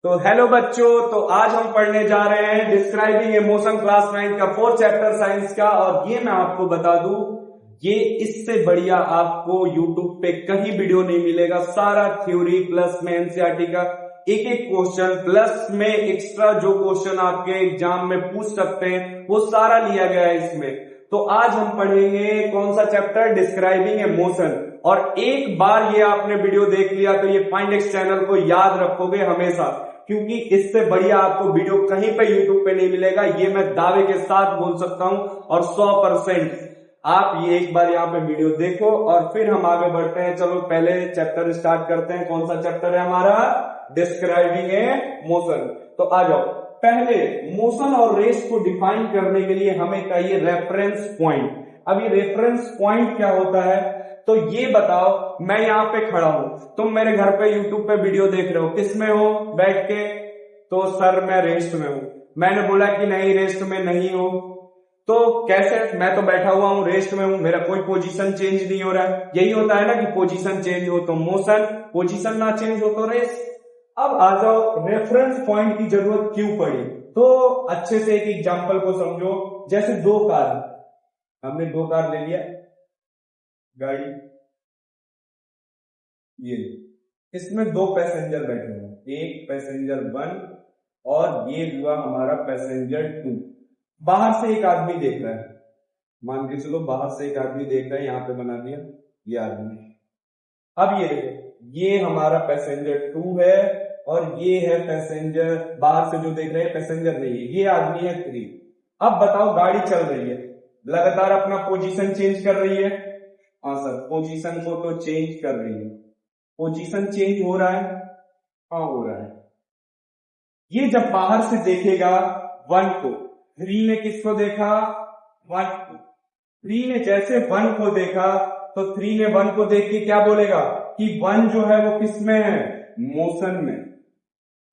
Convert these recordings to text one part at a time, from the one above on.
तो हेलो बच्चों, तो आज हम पढ़ने जा रहे हैं डिस्क्राइबिंग ए मोशन क्लास 9 का 4th चैप्टर साइंस का। और ये मैं आपको बता दूं, ये इससे बढ़िया आपको यूट्यूब पे कहीं वीडियो नहीं मिलेगा। सारा थ्योरी प्लस में एनसीईआरटी का एक एक क्वेश्चन प्लस में एक्स्ट्रा जो क्वेश्चन आपके एग्जाम में पूछ सकते हैं वो सारा लिया गया है इसमें। तो आज हम पढ़ेंगे कौन सा चैप्टर, डिस्क्राइबिंग ए मोशन। और एक बार ये आपने वीडियो देख लिया तो ये फाइंडेक्स चैनल को याद रखोगे हमेशा, क्योंकि इससे बढ़िया आपको वीडियो कहीं पे यूट्यूब पे नहीं मिलेगा। ये मैं दावे के साथ बोल सकता हूं और 100% आप ये एक बार यहाँ पे वीडियो देखो और फिर हम आगे बढ़ते हैं। चलो पहले चैप्टर स्टार्ट करते हैं। कौन सा चैप्टर है हमारा? डिस्क्राइबिंग ए मोशन। तो आ जाओ, पहले मोशन और रेस को डिफाइन करने के लिए हमें चाहिए रेफरेंस पॉइंट। अब ये रेफरेंस पॉइंट क्या होता है? तो ये बताओ, मैं यहाँ पे खड़ा हूं, तुम मेरे घर पे यूट्यूब पे वीडियो देख रहे हो, किस में हो बैठ के? तो सर मैं रेस्ट में हूं। मैंने बोला कि नहीं रेस्ट में नहीं हो, तो कैसे? मैं तो बैठा हुआ हूं, रेस्ट में हूं, मेरा कोई पोजीशन चेंज नहीं हो रहा है। यही होता है ना कि पोजीशन चेंज हो तो मोशन, पोजीशन ना चेंज हो तो रेस। अब आ जाओ, रेफरेंस पॉइंट की जरूरत क्यों पड़ी? तो अच्छे से एक एग्जांपल को समझो। जैसे दो कार, हमने दो कार ले लिया, गाड़ी ये, इसमें दो पैसेंजर बैठे हैं, एक पैसेंजर 1 और ये हुआ हमारा पैसेंजर 2। बाहर से एक आदमी देख रहा है, मान के चलो बाहर से एक आदमी देख रहा है, यहां पे बना दिया ये आदमी। अब ये देखो, ये हमारा पैसेंजर 2 है और ये है पैसेंजर, बाहर से जो देख रहे हैं पैसेंजर नहीं है, ये आदमी है 3। अब बताओ, गाड़ी चल रही है, लगातार अपना पोजीशन चेंज कर रही है। हाँ सर, पोजीशन को तो चेंज कर रही है। पोजीशन चेंज हो रहा है? हाँ हो रहा है। ये जब बाहर से देखेगा 1 को, 3 ने किसको देखा? 1 को। 3 ने जैसे 1 को देखा तो 3 ने 1 को देख के क्या बोलेगा कि 1 जो है वो किस में है? मोशन में।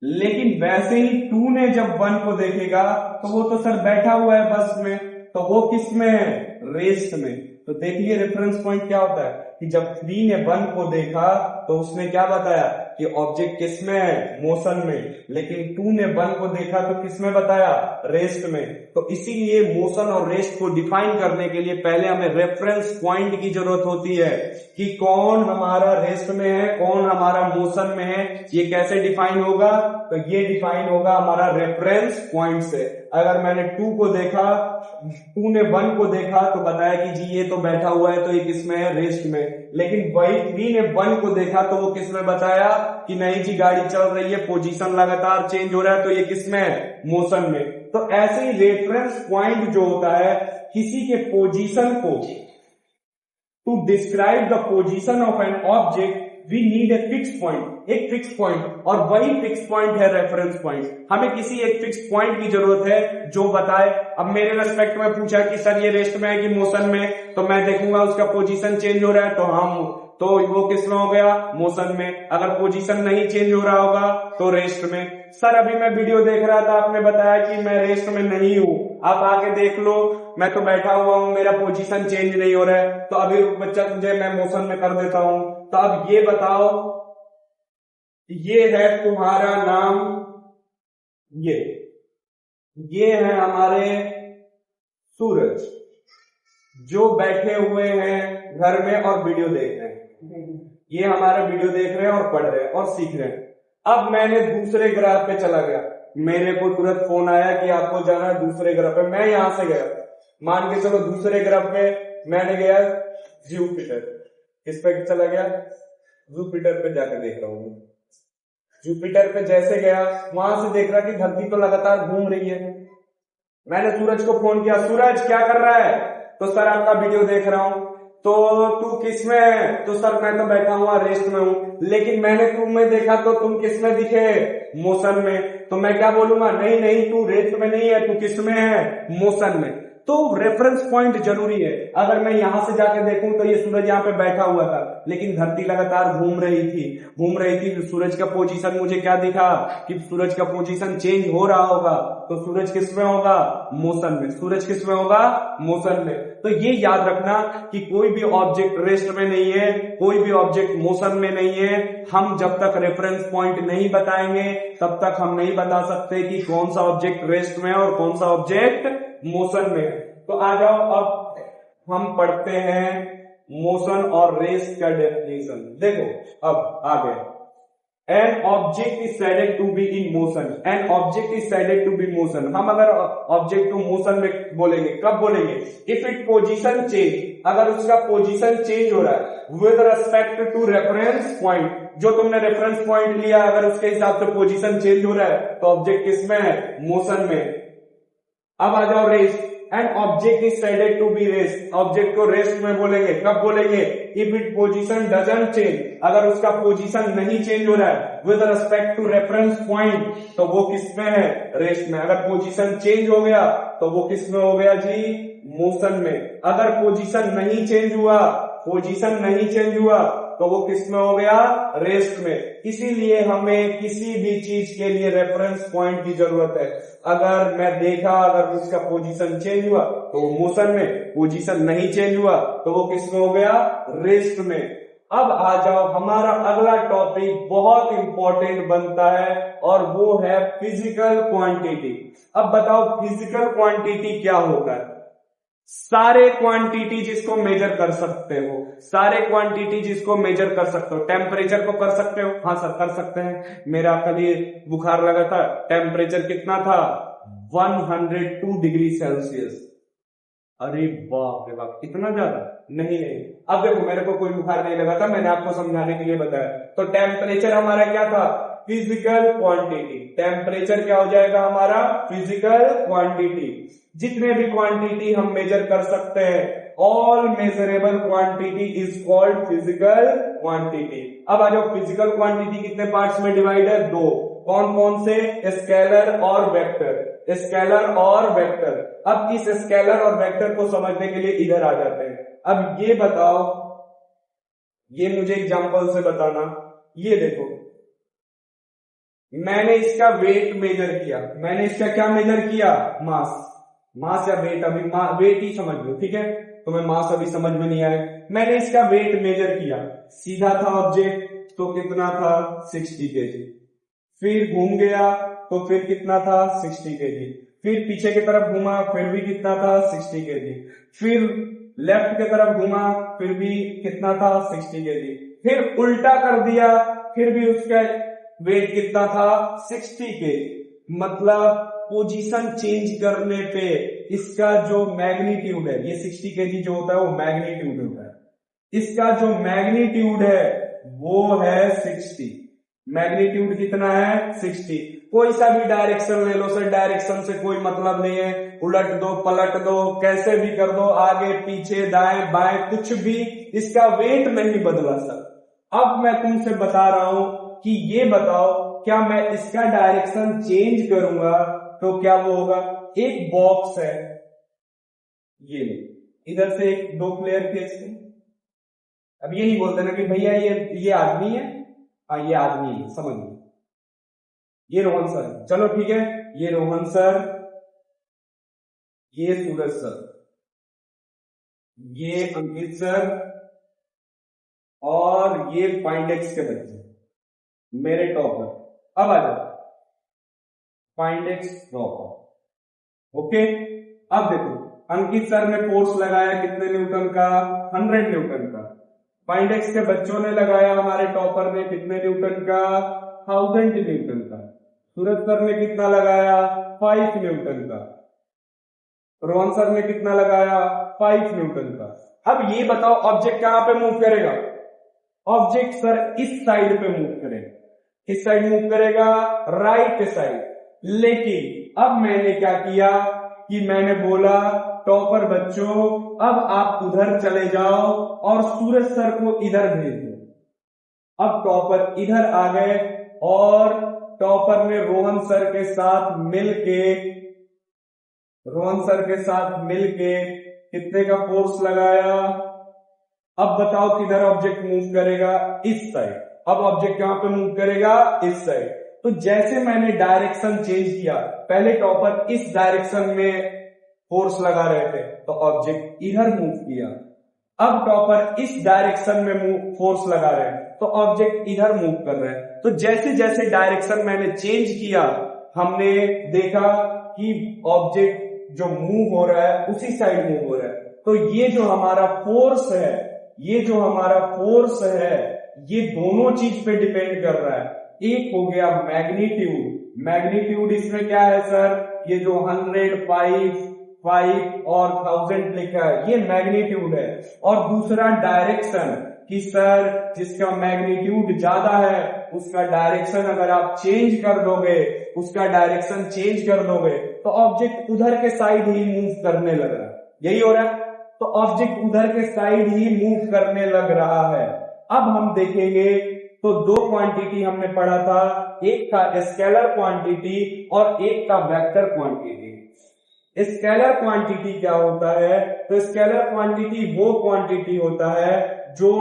लेकिन वैसे ही 2 ने जब 1 को देखेगा तो वो तो सर बैठा हुआ है बस में, तो वो किस में है? रेस्ट में। तो देखिए रेफरेंस पॉइंट क्या होता है कि जब 3 ने 1 को देखा तो उसने क्या बताया कि ऑब्जेक्ट किस में है? मोशन में। लेकिन 2 ने 1 को देखा तो किस में बताया? रेस्ट में। तो इसीलिए मोशन और रेस्ट को डिफाइन करने के लिए पहले हमें रेफरेंस पॉइंट की जरूरत होती है कि कौन हमारा रेस्ट में है, कौन हमारा मोशन में है। ये कैसे डिफाइन होगा? तो ये डिफाइन होगा हमारा रेफरेंस पॉइंट से। अगर मैंने 2 को देखा, 2 ने 1 को देखा तो बताया कि जी ये तो बैठा हुआ है, तो ये किस में है? रेस्ट में। लेकिन वही 3 ने 1 को देखा तो वो किस में बताया कि नहीं जी गाड़ी चल रही है, पोजीशन लगातार चेंज हो रहा है, तो ये किस में है? मोशन में। तो ऐसे ही रेफरेंस पॉइंट जो होता है, किसी के पोजीशन को, to describe the position of an object we need a fix point, एक फिक्स पॉइंट, और वही फिक्स पॉइंट है रेफरेंस पॉइंट। हमें किसी एक फिक्स पॉइंट की जरूरत है जो बताए। अब मेरे रेस्पेक्ट में पूछा कि सर ये रेस्ट में है कि मोशन में, तो मैं देखूंगा उसका पोजीशन चेंज हो रहा है तो हम, तो वो किस में हो गया? मोशन में। अगर पोजीशन नहीं चेंज हो रहा होगा तो रेस्ट में। सर अभी मैं वीडियो देख रहा था, आपने बताया कि मैं रेस्ट में नहीं हूं, आप आके देख लो, मैं तो बैठा हुआ हूं, मेरा पोजीशन चेंज नहीं हो रहा है, तो अभी बच्चा तुझे मैं मोशन में कर देता हूं। तो अब ये बताओ, ये है तुम्हारा नाम, ये है हमारे सूरज, जो बैठे हुए हैं घर में और वीडियो देख रहे हैं। ये हमारा वीडियो देख रहे हैं और पढ़ रहे हैं और सीख रहे हैं। अब मैंने दूसरे ग्रह पे चला गया, मेरे को तुरंत फोन आया कि आपको जाना है दूसरे ग्रह पे। मैं यहां से गया, मान के चलो दूसरे ग्रह पे मैंने गया जुपिटर। किस पे चला गया? जुपिटर पे जाकर देख रहा हूं। जुपिटर पे जैसे गया, वहां से देख रहा कि धरती तो लगातार घूम रही है। मैंने सूरज को फोन किया, सूरज क्या कर रहा है? तो सर आपका वीडियो देख रहा हूं। तो तू किस में है? तो सर मैं तो बैठा हुआ रेस्ट में हूं, लेकिन मैंने तुम्हें देखा तो तुम किस में दिखे? मोशन में। तो मैं क्या बोलूंगा? नहीं नहीं, तू रेस्ट में नहीं है, तू किस में है? मोशन में। तो रेफरेंस पॉइंट जरूरी है। अगर मैं यहां से जाके देखूं तो ये सूरज यहाँ पे बैठा हुआ था, लेकिन धरती लगातार घूम रही थी। सूरज का पोजीशन मुझे क्या दिखा कि सूरज का पोजीशन चेंज हो रहा होगा, तो सूरज किस में होगा, मोशन में। सूरज किस में होगा, मोशन में। तो ये याद रखना कि कोई भी ऑब्जेक्ट रेस्ट में नहीं है, कोई भी ऑब्जेक्ट मोशन में नहीं है। हम जब तक रेफरेंस पॉइंट नहीं बताएंगे तब तक हम नहीं बता सकते कि कौन सा ऑब्जेक्ट रेस्ट में है और कौन सा ऑब्जेक्ट मोशन में है। तो आ जाओ, अब हम पढ़ते हैं मोशन और रेस्ट का डेफिनेशन। देखो अब आ गए, an object is said to be in motion. An object is said to be motion. हम अगर ऑब्जेक्ट को मोशन में बोलेंगे, कब बोलेंगे, इफ इट पोजीशन चेंज, अगर उसका पोजीशन चेंज हो रहा है with respect to reference point, जो तुमने रेफरेंस पॉइंट लिया अगर उसके हिसाब से पोजीशन चेंज हो रहा है तो ऑब्जेक्ट किसमें है, मोशन में। अब आ जाओ rest. An object is said to be rest. Object को रेस्ट में बोलेंगे, कब बोलेंगे, if it position doesn't change, अगर उसका पोजीशन नहीं चेंज हो रहा है with respect to reference point तो वो किस में है, रेस्ट में। अगर पोजीशन चेंज हो गया तो वो किस में हो गया जी, मोशन में। अगर पोजीशन नहीं चेंज हुआ तो वो किस में हो गया, रेस्ट में। इसीलिए हमें किसी भी चीज के लिए रेफरेंस पॉइंट की जरूरत है। अगर मैं देखा अगर उसका पोजीशन चेंज हुआ तो वो मोशन में, पोजीशन नहीं चेंज हुआ तो वो किस में हो गया, रेस्ट में। अब आ जाओ, हमारा अगला टॉपिक बहुत इंपॉर्टेंट बनता है और वो है फिजिकल क्वांटिटी। अब बताओ फिजिकल क्वांटिटी क्या होता है। सारे क्वांटिटी जिसको मेजर कर सकते हो, टेम्परेचर को कर सकते हो, हाँ सर कर सकते हैं। मेरा कल ये बुखार लगा था, टेम्परेचर कितना था, 102 डिग्री सेल्सियस। अरे बाप रे बाप, इतना ज्यादा नहीं। अब देखो मेरे को कोई बुखार नहीं लगा था, मैंने आपको समझाने के लिए बताया। तो टेम्परेचर हमारा क्या था, फिजिकल क्वांटिटी। टेम्परेचर क्या हो जाएगा हमारा, फिजिकल क्वांटिटी। जितने भी क्वांटिटी हम मेजर कर सकते हैं, all measurable quantity is called physical quantity. अब आ जाओ, फिजिकल क्वांटिटी कितने पार्ट्स में डिवाइड है, दो। कौन कौन से, स्केलर और वेक्टर। स्केलर और वेक्टर। अब इस स्केलर और वेक्टर को समझने के लिए इधर आ जाते हैं। अब ये बताओ, ये मुझे एग्जांपल से बताना। ये देखो, मैंने इसका वेट मेजर किया, मैंने इसका क्या मेजर किया, मास या वेट। अभी वेट ही समझ लो, ठीक है, तुम्हें मास अभी समझ में नहीं आया। मैंने इसका वेट मेजर किया, सीधा था ऑब्जेक्ट तो कितना था, 60 केजी। फिर घूम गया तो फिर कितना था, 60 केजी। फिर पीछे की तरफ घूमा फिर भी कितना था, 60 केजी। फिर लेफ्ट की तरफ घूमा फिर भी कितना था, 60 केजी। फिर उल्टा कर दिया फिर भी उसका वेट कितना था, 60 केजी। मतलब पोजीशन चेंज करने पे इसका जो मैग्नीट्यूड है, ये 60 केजी जो होता है वो मैग्नीट्यूड होता है। इसका जो मैग्नीट्यूड है वो है 60। मैग्नीट्यूड कितना है, 60। कोई सा भी डायरेक्शन ले लो सर, डायरेक्शन से कोई मतलब नहीं है, उलट दो पलट दो कैसे भी कर दो, आगे पीछे दाएं बाएं कुछ भी, इसका वेट नहीं बदला सर। अब मैं तुमसे बता रहा हूं कि ये बताओ, क्या मैं इसका डायरेक्शन चेंज करूंगा तो क्या वो होगा। एक बॉक्स है, ये इधर से एक दो प्लेयर खींचते हैं। अब ये नहीं बोलते ना कि भैया ये आदमी है, हाँ ये आदमी है, समझ लो ये रोहन सर, चलो ठीक है, ये रोहन सर, ये सूरज सर, ये अंकित सर और ये फाइंडेक्स के बच्चे, मेरे टॉपर। अब आ जाओ फाइंडेक्स टॉपर, ओके। अब देखो अंकित सर ने फोर्स लगाया कितने न्यूटन का, 100 न्यूटन का। फाइंडेक्स के बच्चों ने लगाया, हमारे टॉपर ने कितने न्यूटन का, 1000 न्यूटन का। सूरज सर ने कितना लगाया, 5 न्यूटन का। रोहन सर ने कितना लगाया, 5 न्यूटन का। अब ये बताओ ऑब्जेक्ट कहां पे मूव करेगा, ऑब्जेक्ट सर इस साइड पे मूव करेगा। किस साइड मूव करेगा, राइट साइड। लेकिन अब मैंने क्या किया कि मैंने बोला टॉपर बच्चों अब आप उधर चले जाओ और सूरज सर को इधर भेज दो। अब टॉपर इधर आ गए और टॉपर ने रोहन सर के साथ मिलके रोहन सर के साथ मिलके कितने का फोर्स लगाया। अब बताओ किधर ऑब्जेक्ट मूव करेगा, इस साइड। अब ऑब्जेक्ट कहां पे मूव करेगा, इस साइड। तो जैसे मैंने डायरेक्शन चेंज किया, पहले टॉपर इस डायरेक्शन में फोर्स लगा रहे थे तो ऑब्जेक्ट इधर मूव किया। अब टॉपर इस डायरेक्शन में फोर्स लगा रहे हैं तो ऑब्जेक्ट इधर मूव कर रहे हैं। तो जैसे जैसे डायरेक्शन मैंने चेंज किया, हमने देखा कि ऑब्जेक्ट जो मूव हो रहा है उसी साइड मूव हो रहा है। तो ये जो हमारा फोर्स है, ये जो हमारा फोर्स है, ये दोनों चीज पे डिपेंड कर रहा है। एक हो गया मैग्नीट्यूड। मैग्नीट्यूड इसमें क्या है सर, ये जो 100, 5 और 1000 लिखा है ये मैग्नीट्यूड है। और दूसरा डायरेक्शन, कि सर जिसका मैग्नीट्यूड ज्यादा है उसका डायरेक्शन अगर आप चेंज कर दोगे, उसका डायरेक्शन चेंज कर दोगे तो ऑब्जेक्ट उधर के साइड ही मूव करने लग रहा है। यही हो रहा है, तो ऑब्जेक्ट उधर के साइड ही मूव करने लग रहा है। अब हम देखेंगे तो दो क्वांटिटी हमने पढ़ा था, एक का स्केलर क्वांटिटी और एक का वेक्टर क्वांटिटी। स्केलर क्वांटिटी क्या होता है, तो स्केलर क्वांटिटी वो क्वांटिटी होता है जो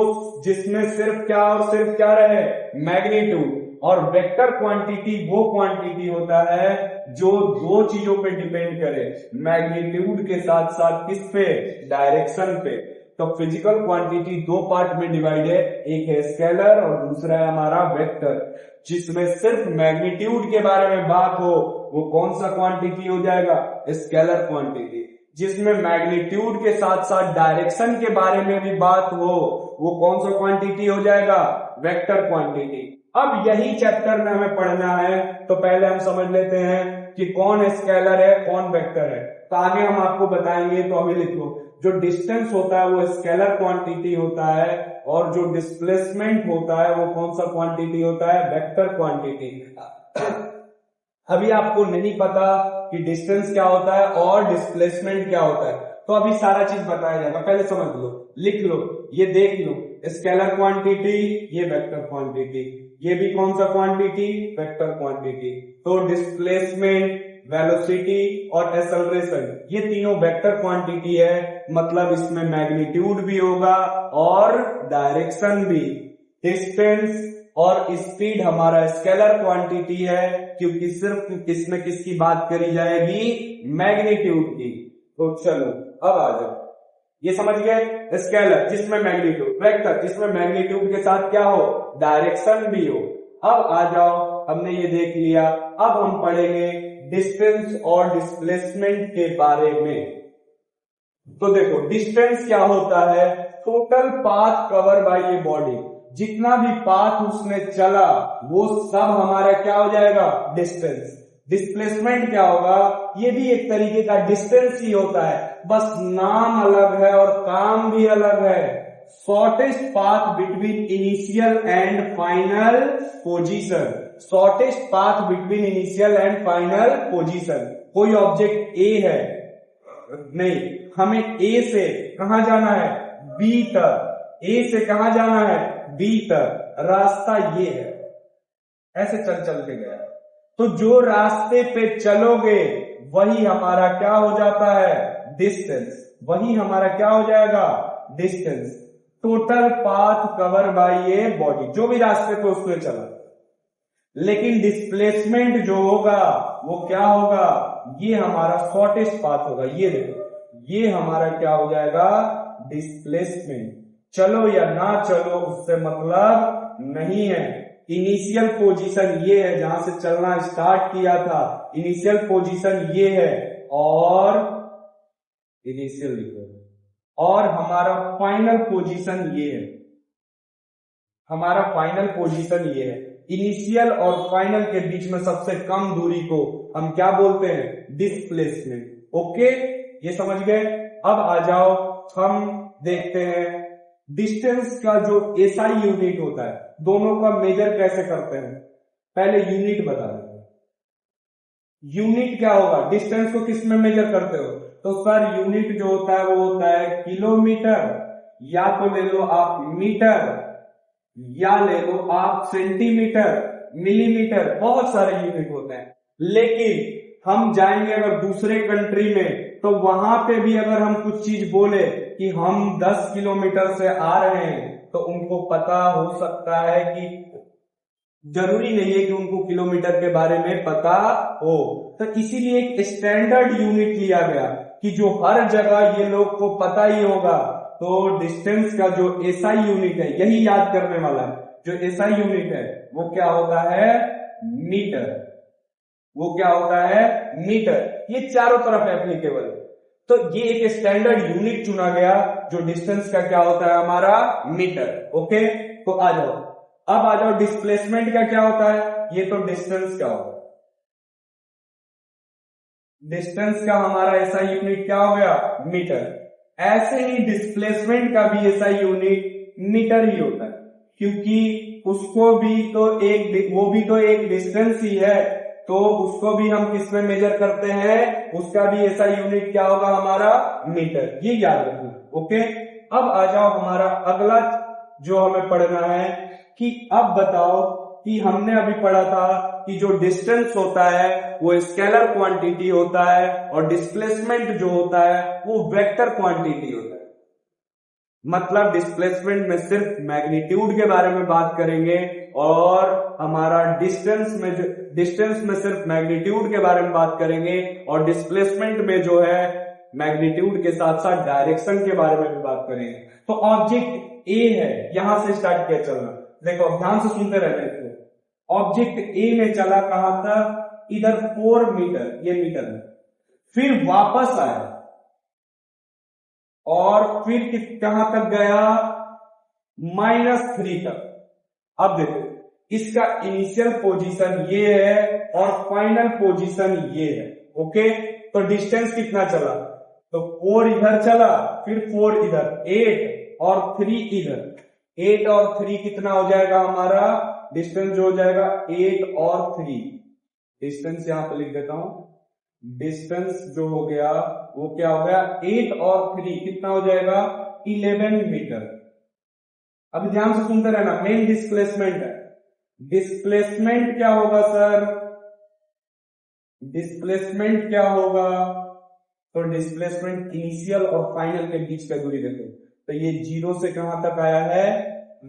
जिसमें सिर्फ क्या और सिर्फ क्या रहे, मैग्नीट्यूड। और वेक्टर क्वांटिटी वो क्वांटिटी होता है जो दो चीजों पे डिपेंड करे, मैग्नीट्यूड के साथ साथ किस पे, डायरेक्शन पे। तो फिजिकल क्वांटिटी दो पार्ट में डिवाइड है, एक है स्केलर और दूसरा है हमारा वेक्टर। जिसमें सिर्फ मैग्नीट्यूड के बारे में बात हो वो कौन सा क्वांटिटी हो जाएगा, स्केलर क्वांटिटी। जिसमें मैग्नीट्यूड के साथ साथ डायरेक्शन के बारे में भी बात हो वो कौन सा क्वांटिटी हो जाएगा, वेक्टर क्वांटिटी। अब यही चैप्टर में हमें पढ़ना है, तो पहले हम समझ लेते हैं कि कौन स्केलर है कौन वेक्टर है। तो आगे हम आपको बताएंगे, तो अभी लिख लो। जो डिस्टेंस होता है वो स्केलर क्वांटिटी होता है और जो डिस्प्लेसमेंट होता है वो कौन सा क्वांटिटी होता है, वेक्टर क्वांटिटी। अभी आपको नहीं पता कि डिस्टेंस क्या होता है और डिस्प्लेसमेंट क्या होता है, तो अभी सारा चीज बताया जाएगा, पहले समझ लो, लिख लो, ये देख लो। स्केलर क्वांटिटी, ये वेक्टर क्वांटिटी, ये भी कौन सा क्वांटिटी, वेक्टर क्वांटिटी। तो डिस्प्लेसमेंट, वेलोसिटी और एक्सेलरेशन ये तीनों वेक्टर क्वांटिटी है, मतलब इसमें मैग्नीट्यूड भी होगा और डायरेक्शन भी। डिस्टेंस और स्पीड हमारा स्केलर क्वांटिटी है, क्योंकि सिर्फ इसमें किसकी बात करी जाएगी, मैग्नीट्यूड की। तो चलो अब आ जाओ, ये समझ गए, स्केलर जिसमें मैग्नीट्यूड, वेक्टर जिसमें मैग्नीट्यूड के साथ क्या हो, डायरेक्शन भी हो। अब आ जाओ, हमने ये देख लिया, अब हम पढ़ेंगे डिस्टेंस और डिस्प्लेसमेंट के बारे में। तो देखो डिस्टेंस क्या होता है, total path cover by a body, जितना भी पाथ उसने चला वो सब हमारा क्या हो जाएगा, डिस्टेंस। डिस्प्लेसमेंट क्या होगा, ये भी एक तरीके का डिस्टेंस ही होता है, बस नाम अलग है और काम भी अलग है। Shortest path between initial and final position, shortest path between initial and final position. कोई ऑब्जेक्ट ए है, नहीं, हमें ए से कहां जाना है, बी तक। ए से कहां जाना है, बी तक। रास्ता ये है, ऐसे चल चल के गया, तो जो रास्ते पे चलोगे वही हमारा क्या हो जाता है, डिस्टेंस। वही हमारा क्या हो जाएगा, distance. Total path cover by a body, जो भी रास्ते पे उसने चला। लेकिन डिस्प्लेसमेंट जो होगा वो क्या होगा, ये हमारा शॉर्टेस्ट पाथ होगा। ये देखो, ये हमारा क्या हो जाएगा, डिस्प्लेसमेंट। चलो या ना चलो उससे मतलब नहीं है। इनिशियल पोजीशन ये है, जहां से चलना स्टार्ट किया था, इनिशियल पोजीशन ये है, और इनिशियल लिखो, और हमारा फाइनल पोजीशन ये है। हमारा फाइनल पोजीशन ये है। इनिशियल और फाइनल के बीच में सबसे कम दूरी को हम क्या बोलते हैं, डिस्प्लेसमेंट। ओके, ये समझ गए। अब आ जाओ, हम देखते हैं डिस्टेंस का जो एसआई यूनिट होता है, दोनों का मेजर कैसे करते हैं। पहले यूनिट बता दें, यूनिट क्या होगा, डिस्टेंस को किस में मेजर करते हो, तो सर यूनिट जो होता है वो होता है किलोमीटर, या तो ले लो आप मीटर, या ले लो आप सेंटीमीटर, मिलीमीटर, बहुत सारे यूनिट होते हैं। लेकिन हम जाएंगे अगर दूसरे कंट्री में, तो वहां पे भी अगर हम कुछ चीज बोले कि हम 10 किलोमीटर से आ रहे हैं, तो उनको पता हो सकता है कि जरूरी नहीं है कि उनको किलोमीटर के बारे में पता हो। तो इसीलिए एक स्टैंडर्ड यूनिट लिया गया कि जो हर जगह ये लोग को पता ही होगा। तो डिस्टेंस का जो एसआई यूनिट है, यही याद करने वाला है, जो एसआई यूनिट है वो क्या होता है, मीटर। वो क्या होता है, मीटर। ये चारों तरफ एप्लीकेबल है। तो ये एक स्टैंडर्ड यूनिट चुना गया जो डिस्टेंस का क्या होता है, हमारा मीटर। ओके, तो आ जाओ, अब आ जाओ डिस्प्लेसमेंट का क्या होता है। ये तो डिस्टेंस का होगा, डिस्टेंस का हमारा ऐसा यूनिट क्या हो गया, मीटर। ऐसे ही डिस्प्लेसमेंट का भी ऐसा यूनिट मीटर ही होता है, क्योंकि उसको भी तो वो भी तो एक डिस्टेंस ही है, तो उसको भी हम किस में मेजर करते हैं, उसका भी ऐसा यूनिट क्या होगा, हमारा मीटर। ये याद रखना। ओके, अब आ जाओ हमारा अगला जो हमें पढ़ना है कि अब बताओ कि हमने अभी पढ़ा था कि जो डिस्टेंस होता है वो स्केलर क्वांटिटी होता है और डिस्प्लेसमेंट जो होता है वो वेक्टर क्वांटिटी होता है। मतलब डिस्प्लेसमेंट में सिर्फ मैग्नीट्यूड के बारे में बात करेंगे और हमारा डिस्टेंस में सिर्फ मैग्नीट्यूड के बारे में बात करेंगे और डिस्प्लेसमेंट में जो है मैग्नीट्यूड के साथ साथ डायरेक्शन के बारे में भी बात करेंगे। तो ऑब्जेक्ट ए है, यहां से स्टार्ट किया चलना। देखो ध्यान से सुनते रहना इसको। ऑब्जेक्ट ए में चला कहां तक, इधर 4 मीटर, ये मीटर में, फिर वापस आया और फिर कहां तक गया, -3 तक। अब देखो इसका इनिशियल पोजीशन ये है और फाइनल पोजीशन ये है। ओके, तो डिस्टेंस कितना चला, तो 4 इधर चला, फिर 4 इधर, 8 और 3 इधर। 8 और 3 कितना हो जाएगा हमारा डिस्टेंस, जो हो जाएगा 8 और 3। डिस्टेंस यहां पे लिख देता हूं, डिस्टेंस जो हो गया वो क्या हो गया, 8 और 3 कितना हो जाएगा, 11 मीटर। अब ध्यान से सुनते रहना, मेन डिस्प्लेसमेंट है। डिस्प्लेसमेंट क्या होगा सर, डिस्प्लेसमेंट क्या होगा, तो डिस्प्लेसमेंट इनिशियल और फाइनल के बीच का दूरी देखो, तो ये 0 से कहां तक आया है,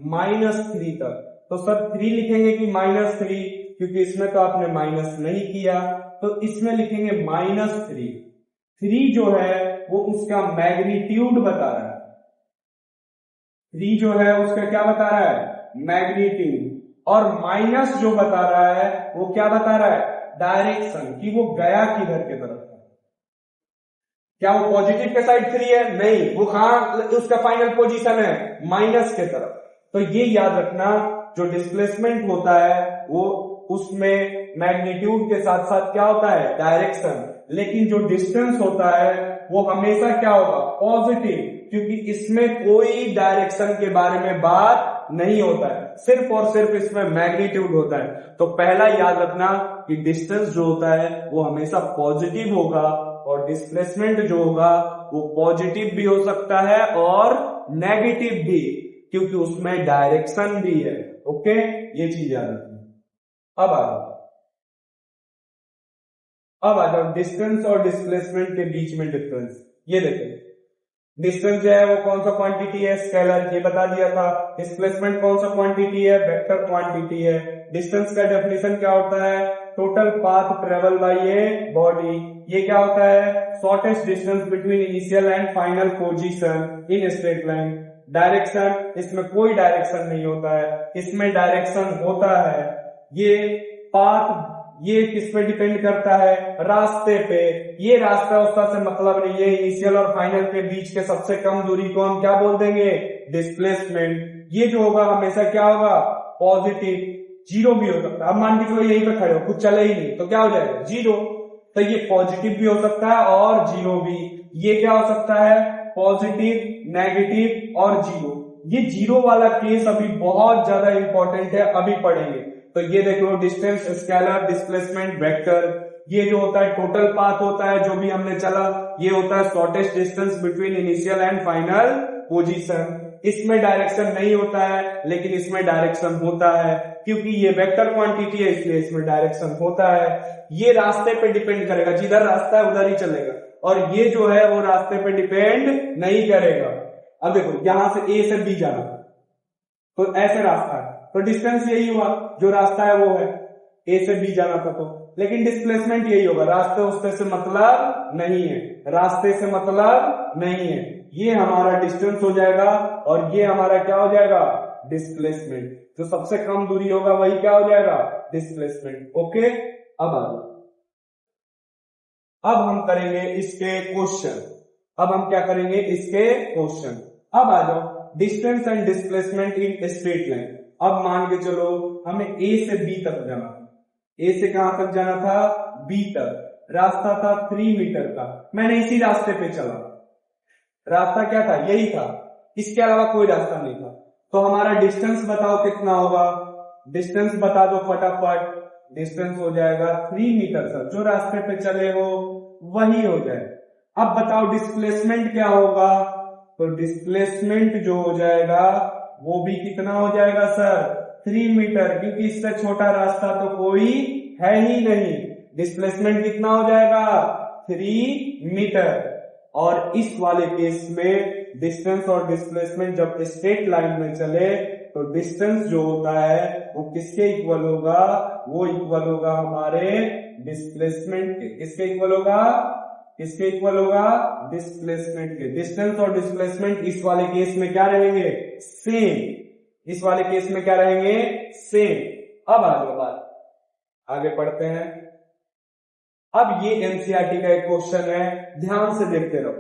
-3 तक। तो सर 3 लिखेंगे कि -3, क्योंकि इसमें तो आपने माइनस नहीं किया, तो इसमें लिखेंगे -3। 3 जो है वो उसका मैग्नीट्यूड बता रहा है, 3 जो है उसका क्या बता रहा है, मैग्नीट्यूड। और माइनस जो बता रहा है वो क्या बता रहा है, डायरेक्शन, कि वो गया किधर के तरफ। क्या वो पॉजिटिव के साइड 3 है, नहीं, वो कहां उसका फाइनल पोजीशन है, माइनस के तरफ। तो ये याद रखना, जो डिस्प्लेसमेंट होता है वो उसमें मैग्नीट्यूड के साथ साथ क्या होता है, डायरेक्शन। लेकिन जो डिस्टेंस होता है वो हमेशा क्या होगा, पॉजिटिव, क्योंकि इसमें कोई डायरेक्शन के बारे में बात नहीं होता है, सिर्फ और सिर्फ इसमें मैग्नीट्यूड होता है। तो पहला याद रखना कि डिस्टेंस जो होता है वो हमेशा पॉजिटिव होगा और डिस्प्लेसमेंट जो होगा वो पॉजिटिव भी हो सकता है और नेगेटिव भी, क्योंकि उसमें डायरेक्शन भी है। ओके, ये चीज याद रखना। अब आ जाओ डिस्टेंस और डिस्प्लेसमेंट के बीच में डिफरेंस। ये देखो, डिस्टेंस जो है वो कौन सा क्वांटिटी है, स्केलर, ये बता दिया था। डिस्प्लेसमेंट कौन सा क्वांटिटी है, वेक्टर क्वांटिटी है। डिस्टेंस का डेफिनेशन क्या होता है, total path travel by a body. ये क्या होता है, shortest distance between initial and final position in straight line. Direction, इसमें कोई डायरेक्शन नहीं होता है, इसमें डायरेक्शन होता है। ये पाथ, ये किस पे डिपेंड करता है, रास्ते पे। ये रास्ता उसका से मतलब नहीं है, इनिशियल और फाइनल के बीच के सबसे कम दूरी को हम क्या बोल देंगे, डिस्प्लेसमेंट। ये जो होगा हमेशा क्या होगा, पॉजिटिव। 0 भी हो सकता है, अब मान के चलो यहीं पे खड़े हो, कुछ चले ही नहीं, तो क्या हो जाएगा, 0। तो ये पॉजिटिव भी हो सकता है और 0 भी। ये क्या हो सकता है, पॉजिटिव, नेगेटिव और 0। ये 0 वाला केस अभी बहुत ज्यादा इंपॉर्टेंट है, अभी पढ़ेंगे। तो ये देखो, डिस्टेंस, स्केलर, डिस्प्लेसमेंट, वेक्टर। ये जो होता है टोटल पाथ होता है, जो भी हमने चला, ये होता है shortest distance between initial and final position. इसमें डायरेक्शन नहीं होता है लेकिन इसमें डायरेक्शन होता है, क्योंकि ये वेक्टर क्वांटिटी है इसलिए इसमें डायरेक्शन होता है। ये रास्ते पे डिपेंड करेगा, जिधर रास्ता है उधर ही चलेगा, और ये जो है वो रास्ते पे डिपेंड नहीं करेगा। अब देखो यहां से ए से बी जाना तो ऐसे रास्ता है, तो डिस्टेंस यही हुआ, जो रास्ता है वो है, ए से बी जाना था तो, लेकिन डिस्प्लेसमेंट यही होगा, रास्ते उससे से मतलब नहीं है, रास्ते से मतलब नहीं है। ये हमारा डिस्टेंस हो जाएगा और ये हमारा क्या हो जाएगा, डिस्प्लेसमेंट। जो सबसे कम दूरी होगा वही क्या हो जाएगा, डिस्प्लेसमेंट। ओके, अब आ जाओ, अब हम करेंगे इसके क्वेश्चन। अब हम क्या करेंगे, इसके क्वेश्चन। अब आ जाओ, distance and displacement in straight line. अब मान के चलो हमें ए से बी तक जाना, ए से कहां तक जाना था, बी तक। रास्ता था 3 मीटर का, मैंने इसी रास्ते पे चला, रास्ता क्या था, यही था, इसके अलावा कोई रास्ता नहीं था। तो हमारा डिस्टेंस बताओ कितना होगा, डिस्टेंस बता दो फटाफट। डिस्टेंस हो जाएगा 3 मीटर सर, जो रास्ते पे चले हो वही हो जाए। अब बताओ डिस्प्लेसमेंट क्या होगा, तो डिस्प्लेसमेंट जो हो जाएगा वो भी कितना हो जाएगा सर, 3 मीटर, क्योंकि इससे छोटा रास्ता तो कोई है ही नहीं। डिस्प्लेसमेंट कितना हो जाएगा, 3 मीटर। और इस वाले केस में डिस्टेंस और डिस्प्लेसमेंट जब स्ट्रेट लाइन में चले तो डिस्टेंस जो होता है वो किसके इक्वल होगा, वो इक्वल होगा हमारे डिस्प्लेसमेंट के। किसके इक्वल होगा, किसके इक्वल होगा, डिस्प्लेसमेंट के। डिस्टेंस और डिस्प्लेसमेंट इस वाले केस में क्या रहेंगे, सेम। इस वाले केस में क्या रहेंगे, सेम। अब आगे बात आगे पढ़ते हैं। अब ये एनसीईआरटी का एक क्वेश्चन है, ध्यान से देखते रहो।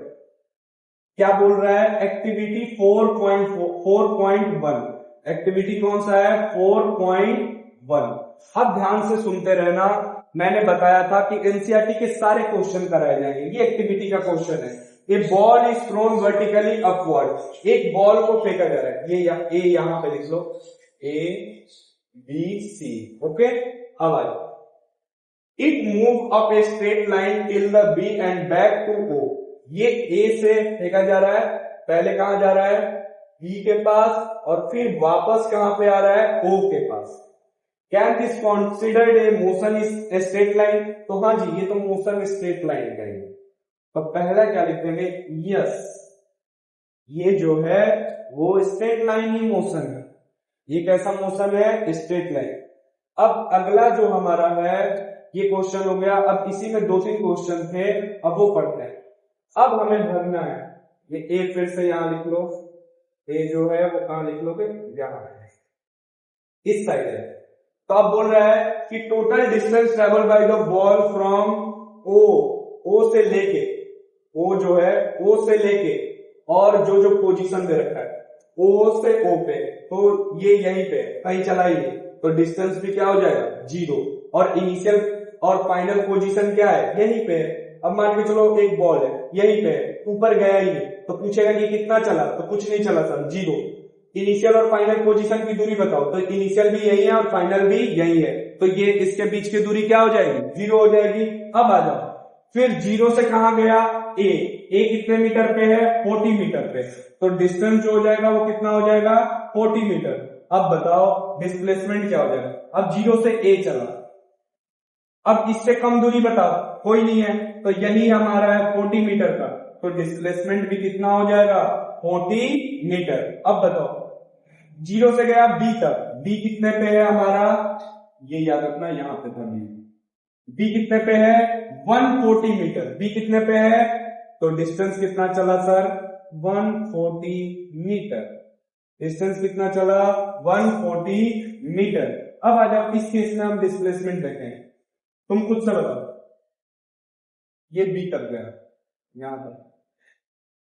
क्या बोल रहा है, एक्टिविटी 4.1। एक्टिविटी कौन सा है, 4.1। अब ध्यान से सुनते रहना, मैंने बताया था कि एनसीईआरटी के सारे क्वेश्चन कराए जाएंगे। ये एक्टिविटी का क्वेश्चन है, a ball is thrown vertically upward. एक बॉल को फेंका जा रहा है, ये यहां पे लिख लो, ए बी सी। ओके, अब आइए, it move up a straight line till the B and back to O. ये ए से फेंका जा रहा है, पहले कहां जा रहा है, बी के पास, और फिर वापस कहां पे आ रहा है, ओ के पास। Can this considered a motion is straight line. तो हाँ जी, ये तो मोशन स्ट्रेट लाइन का है। तो पहला क्या लिख देंगे, यस, ये जो है वो स्ट्रेट लाइन ही मोशन है। ये कैसा मोशन है, स्ट्रेट लाइन। अब अगला जो हमारा है, ये क्वेश्चन हो गया। अब इसी में 2-3 क्वेश्चन थे, अब वो पढ़ते हैं। अब हमें भरना है, ये ए फिर से यहां लिख लो, ए जो है वो कहां लिख लोगे, यहां है, इस साइड है। तो अब बोल रहा है कि total distance travel by the ball from O से लेके, ओ जो है ओ से लेके, और जो जो पोजीशन दे रखा है ओ से ओ पे, तो ये यहीं पे कहीं चला ही, तो डिस्टेंस भी क्या हो जाएगा, 0। और इनिशियल और फाइनल पोजीशन क्या है, यहीं पे। अब मान के चलो एक बॉल है यहीं पे, ऊपर गया ही नहीं, तो पूछेगा कि कितना चला, तो कुछ नहीं चला सर, 0। इनिशियल और फाइनल पोजीशन की दूरी बताओ, तो इनिशियल भी यही है और फाइनल भी यही है, तो ये इसके बीच की दूरी क्या हो जाएगी, 0 हो जाएगी। अब आ जाओ, फिर 0 से कहां गया, ए कितने मीटर पे है, 40 मीटर पे, तो डिस्टेंस जो हो जाएगा वो कितना हो जाएगा, 40 मीटर। अब बताओ डिस्प्लेसमेंट क्या हो जाएगा। अब 0 से ए चला, अब इससे कम दूरी बताओ, कोई नहीं है, तो यही हमारा है 40 मीटर का, तो डिस्प्लेसमेंट भी कितना हो जाएगा, 40 मीटर। अब बताओ 0 से गया बी तक, बी कितने पे है हमारा, ये याद रखना यहां पे था, बी कितने पे है, 140 मीटर। बी कितने पे है, तो डिस्टेंस कितना चला सर, 140 मीटर। डिस्टेंस कितना चला, 140 मीटर। अब आ जाओ, इस केस में हम डिस्प्लेसमेंट देखें, तुम खुद से बताओ। ये बी तक गया,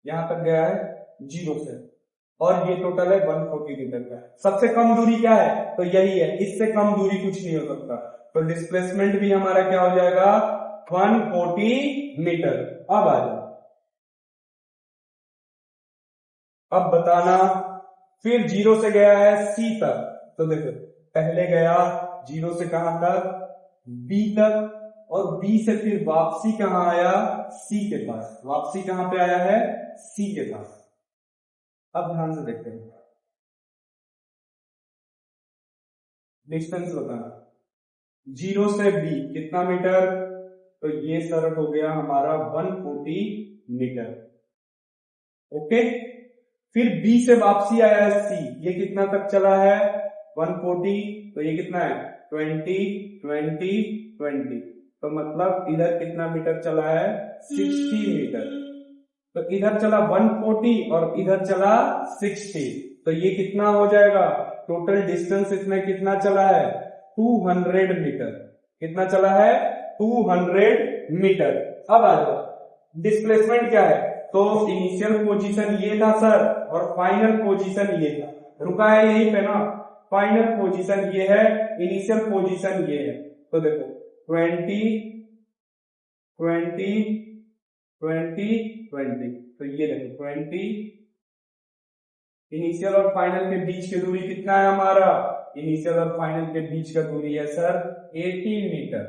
यहां तक गया है 0 से, और ये टोटल है 140 मीटर का। सबसे कम दूरी क्या है, तो यही है, इससे कम दूरी कुछ नहीं हो सकता, तो डिस्प्लेसमेंट भी हमारा क्या हो जाएगा, 140 मीटर। अब आ जाओ, अब बताना, फिर 0 से गया है सी तक, तो देखो पहले गया 0 से कहां तक, बी तक, और बी से फिर वापसी कहां आया, सी के पास। वापसी कहां पे आया है, सी के पास। अब ध्यान से देखते हैं, डिस्टेंस बताना, 0 से B कितना मीटर, तो ये सर हो गया हमारा 140 मीटर। ओके, फिर B से वापसी आया है C, ये कितना तक चला है 140, तो ये कितना है 20 20 20, तो मतलब इधर कितना मीटर चला है 60 मीटर। तो इधर चला 140 और इधर चला 60, तो ये कितना हो जाएगा, टोटल डिस्टेंस इसमें कितना चला है 200 मीटर। कितना चला है 200 मीटर। अब आ जाओ, डिस्प्लेसमेंट क्या है, तो इनिशियल पोजीशन ये था सर और फाइनल पोजीशन ये था, रुका है यहीं पे ना, फाइनल पोजीशन ये है, इनिशियल पोजीशन ये है। तो देखो 20 20 20 20, तो ये देखो 20, इनिशियल और फाइनल के बीच की दूरी कितना है हमारा, इनिशियल और फाइनल के बीच का दूरी है सर 18 मीटर।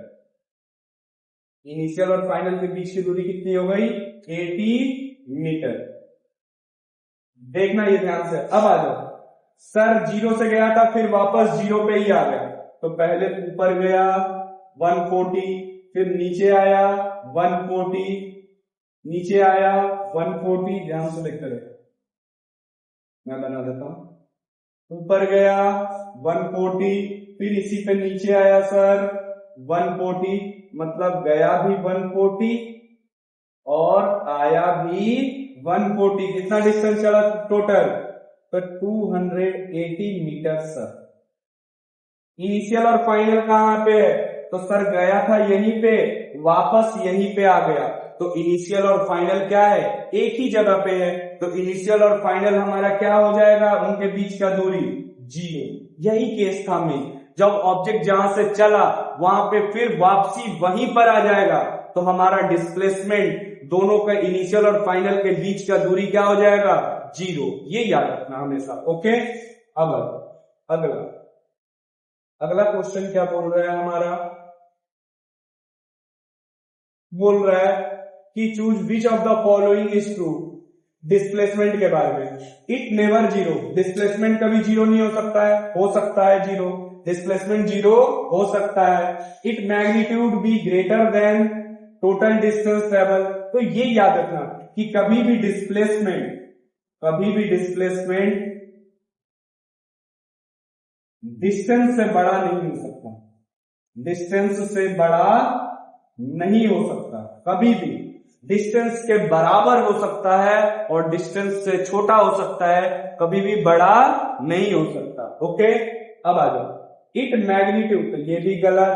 इनिशियल और फाइनल के बीच की दूरी कितनी हो गई 80 मीटर। देखना ये ध्यान से। अब आ जाओ, सर 0 से गया था फिर वापस 0 पे ही आ गया, तो पहले ऊपर गया 140, फिर नीचे आया 140, नीचे आया 140, ध्यान से देखते रहे, मैं बना देता हूं, ऊपर गया 140, फिर इसी पे नीचे आया सर 140, मतलब गया भी 140 और आया भी 140, कितना डिस्टेंस चला टोटल, तो 280 मीटर सर। इनिशियल और फाइनल कहां पे है, तो सर गया था यहीं पे, वापस यहीं पे आ गया, तो इनिशियल और फाइनल क्या है एक ही जगह पे है, तो इनिशियल और फाइनल हमारा क्या हो जाएगा, उनके बीच का दूरी 0। यही केस था में, जब ऑब्जेक्ट जहां से चला वहां पे फिर वापसी वहीं पर आ जाएगा, तो हमारा डिस्प्लेसमेंट दोनों का इनिशियल और फाइनल के बीच का दूरी क्या हो जाएगा 0। ये याद रखना हमेशा। ओके, अब अगला अगला क्वेश्चन क्या बोल रहा है हमारा, बोल रहा है कि choose which of the following is true. Displacement के बारे में, इट नेवर 0, डिस्प्लेसमेंट कभी 0 नहीं हो सकता है 0, डिस्प्लेसमेंट 0 हो सकता है। It magnitude be greater than total distance travel, तो ये याद रखना कि कभी भी डिस्प्लेसमेंट डिस्टेंस से बड़ा नहीं हो सकता, डिस्टेंस से बड़ा नहीं हो सकता, कभी भी डिस्टेंस के बराबर हो सकता है और डिस्टेंस से छोटा हो सकता है, कभी भी बड़ा नहीं हो सकता। ओके, अब आ जाओ, इट मैग्नीट्यूड, तो ये भी गलत,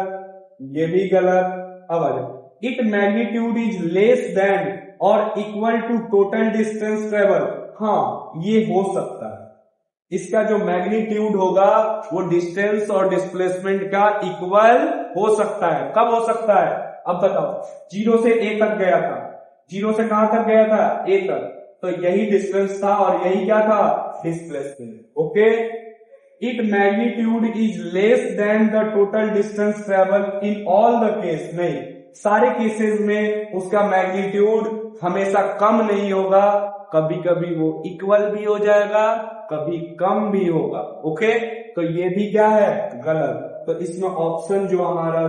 ये भी गलत। अब आ जाओ, it magnitude is less than और equal to total distance travel, हाँ ये हो सकता है, इसका जो मैग्नीट्यूड होगा वो डिस्टेंस और डिस्प्लेसमेंट का इक्वल हो सकता है। कब हो सकता है, अब बताओ, 0 से A तक गया था, 0 से कहां तक गया था A तक, तो यही डिस्टेंस था और यही क्या था displacement. Okay, it magnitude is less then the total distance travel in all the case, नहीं सारे केसेस में उसका मैग्नीट्यूड हमेशा कम नहीं होगा, कभी कभी वो इक्वल भी हो जाएगा, कभी कम भी होगा। ओके, तो ये भी क्या है गलत, तो इसमें ऑप्शन जो हमारा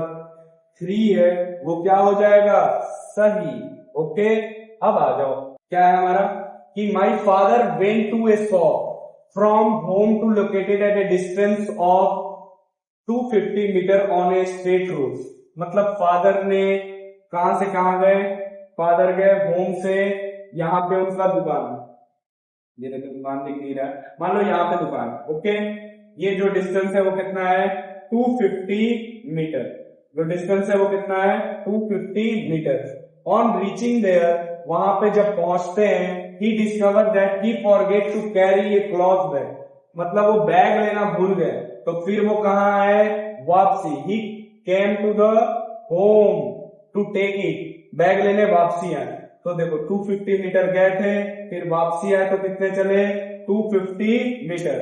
3 है वो क्या हो जाएगा सही। ओके, अब आ जाओ, क्या है हमारा कि my father went to a shop from home to located at a distance of 250 metre on a straight road, मतलब फादर ने कहां से कहां गए, फादर गए होम से, यहां पे उनका दुकान, ये देखो दुकान दिख नहीं रहा है, मान लो यहाँ पे दुकान। ओके, ये जो डिस्टेंस है वो कितना है 250 मीटर, जो डिस्टेंस है वो कितना है 250 मीटर। ऑन रीचिंग देयर, वहां पे जब पहुंचते हैं, he discover that he forget to carry a cloth bag, मतलब वो बैग लेना भूल गए, तो फिर वो कहाँ आए वापसी, he came to the home to take it, bag लेने वापसी आए। तो देखो 250 मीटर गए थे, फिर वापसी आए तो कितने चले 250 metre,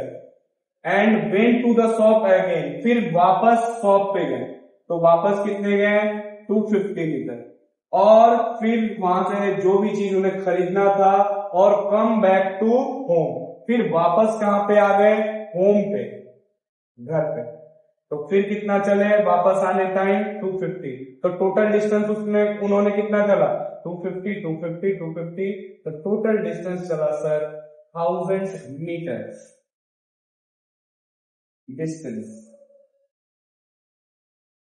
and went to the shop again, फिर वापस शॉप पे गए, तो वापस कितने गए 250 मीटर, और फिर वहां से जो भी चीज उन्हें खरीदना था और कम बैक टू होम, फिर वापस कहां पे आ गए, होम पे, घर पे। तो फिर कितना चले वापस आने टाइम 250। तो टोटल डिस्टेंस उसमें उन्होंने कितना चला, 250 250 250। तो टोटल डिस्टेंस चला सर 1000 मीटर डिस्टेंस।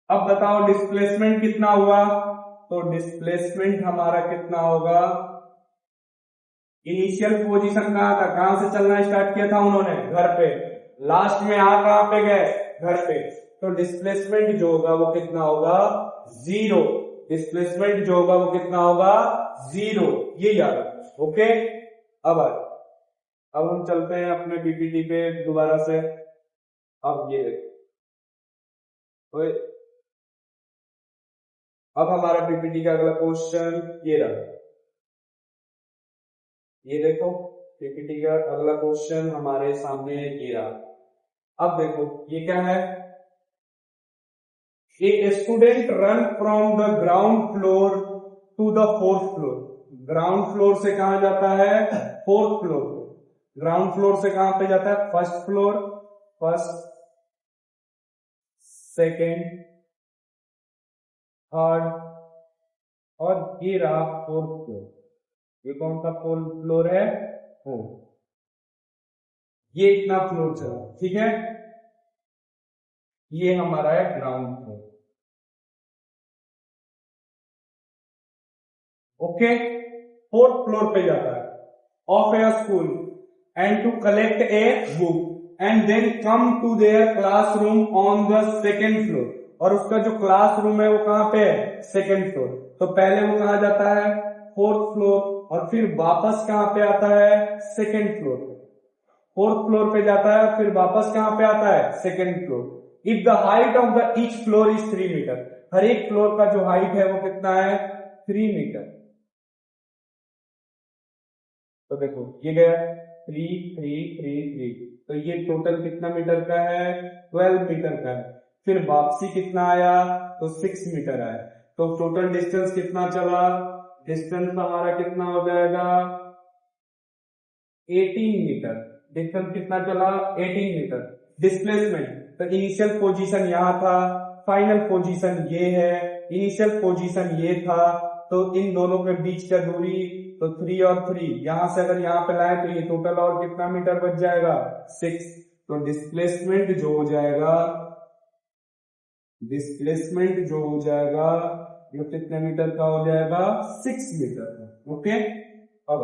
अब बताओ डिस्प्लेसमेंट कितना हुआ, तो डिस्प्लेसमेंट हमारा कितना होगा, इनिशियल पोजीशन कहां था, कहां से चलना स्टार्ट किया था उन्होंने, घर पे, लास्ट में आ कहां पे गए, घर पे। तो डिस्प्लेसमेंट जो होगा वो कितना होगा, जीरो। डिस्प्लेसमेंट जो होगा वो कितना होगा, जीरो। ये याद रखो, ओके। अब हम चलते हैं अपने पीपीटी पे दोबारा से। अब ये ओए, अब हमारा पीपीटी का अगला क्वेश्चन ये रहा, ये देखो पीपीटी का अगला क्वेश्चन हमारे सामने ये रहा। अब देखो ये क्या है, a student run from the ground floor to the fourth floor. Ground floor से कहां जाता है, फोर्थ फ्लोर। ग्राउंड फ्लोर से कहां पे जाता है, first floor, first second third, और ये रहा फोर्थ फ्लोर। ये कौन सा फोर्थ फ्लोर है, फोर्थ। ये इतना फ्लोर चला, ठीक है। ये हमारा है ground floor, okay. Fourth floor पे जाता है of a school and to collect a book and then come to their classroom on the second floor. और उसका जो क्लासरूम है वो कहां पे है, सेकेंड फ्लोर। तो पहले वो कहां जाता है, फोर्थ फ्लोर, और फिर वापस कहां पे आता है, सेकेंड फ्लोर पे। फोर्थ फ्लोर पे जाता है फिर वापस कहां पे आता है, second floor. If the height of the each floor is 3 metre. हर एक फ्लोर का जो हाइट है वो कितना है, 3 मीटर। तो देखो ये गया 3 3 3 3, तो ये टोटल कितना मीटर का है, 12 मीटर का है। फिर वापसी कितना आया, तो 6 मीटर आया। तो टोटल डिस्टेंस कितना चला, डिस्टेंस हमारा कितना हो जाएगा, 18 मीटर। डिस्टेंस कितना चला, 18 मीटर। डिस्प्लेसमेंट, तो इनिशियल पोजीशन यहां था, फाइनल पोजीशन ये है, इनिशियल पोजीशन ये था, तो इन दोनों के बीच का दूरी, तो 3 और 3, यहां से अगर यहां पे लाए तो ये टोटल और कितना मीटर बच जाएगा, 6। तो डिस्प्लेसमेंट जो हो जाएगा, डिस्प्लेसमेंट जो हो जाएगा ये कितने मीटर का हो जाएगा, 6 मीटर का, ओके। अब